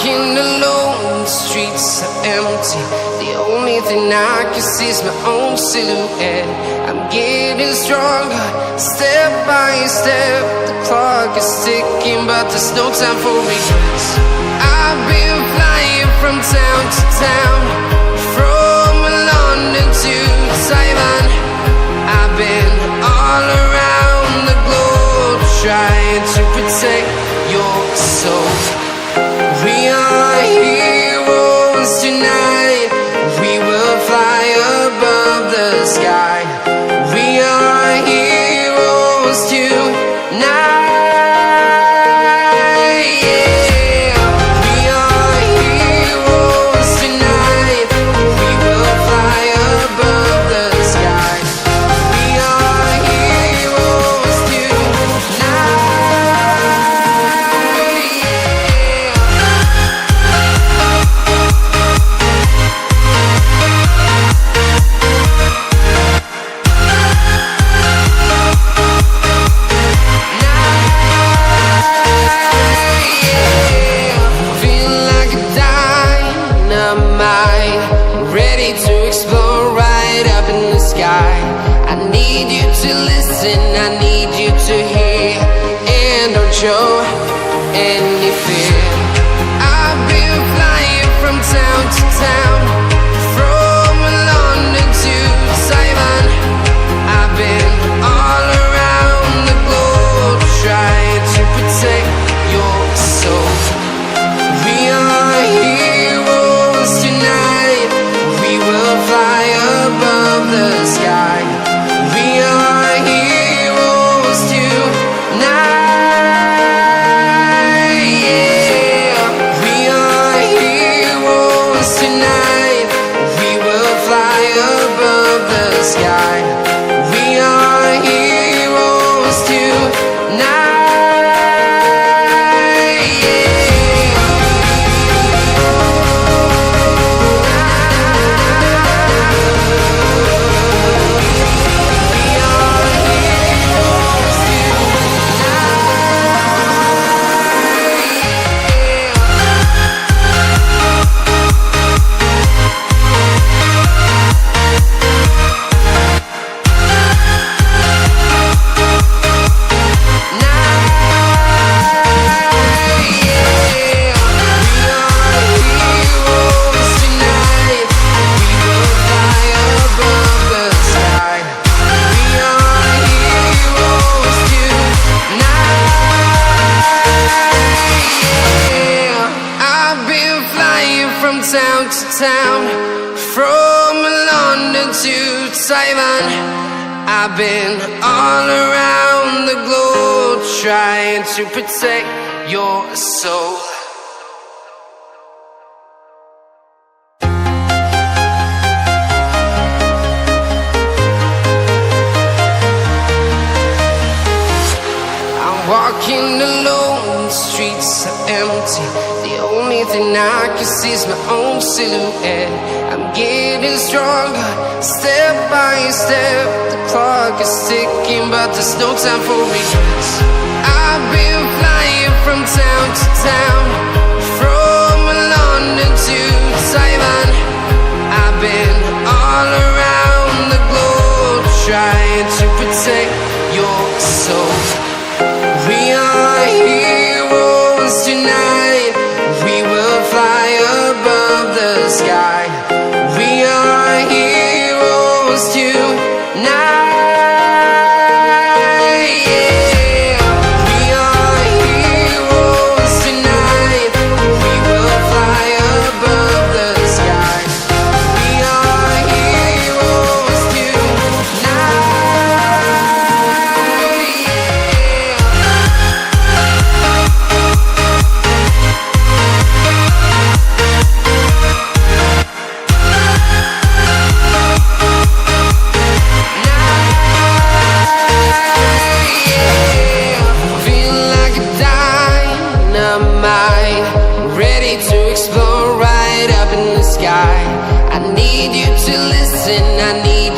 walking alone, the streets are empty. The only thing I can see is my own silhouette. I'm getting stronger, step by step. The clock is ticking, but there's no time for regrets. I've been flying from town to town, from London to Taiwan. I've been all around the globe, trying to protect your soul. We are heroes tonight. We will fly above the sky. We are heroes tonight. Yeah. We are heroes tonight. We will fly above the sky. We are heroes tonight. Ready to explore right up in the sky. I need you to listen, I need you to hear, and don't show any fear. I've been flying from town to town, from London to Taiwan. I've been all around the globe, trying to protect your soul. We are heroes tonight. We will fly above the sky. We are heroes tonight. Yeah. We are heroes tonight. We will fly above the sky. We are heroes tonight. From town to town, from London to Taiwan. I've been all around the globe, trying to protect your soul. I'm walking alone, the streets are empty. The only thing I can see is my own silhouette. I'm getting stronger, step by step. The clock is ticking, but there's no time for regrets. I've been flying from town to town, from London to Taiwan. I've been all around the globe, trying to protect your soul. We are heroes tonight. We will fly above the sky. We are heroes tonight. Yeah. We are heroes tonight. We will fly above the sky. We are heroes tonight. Ready to explore right up in the sky. I need you to listen, I need you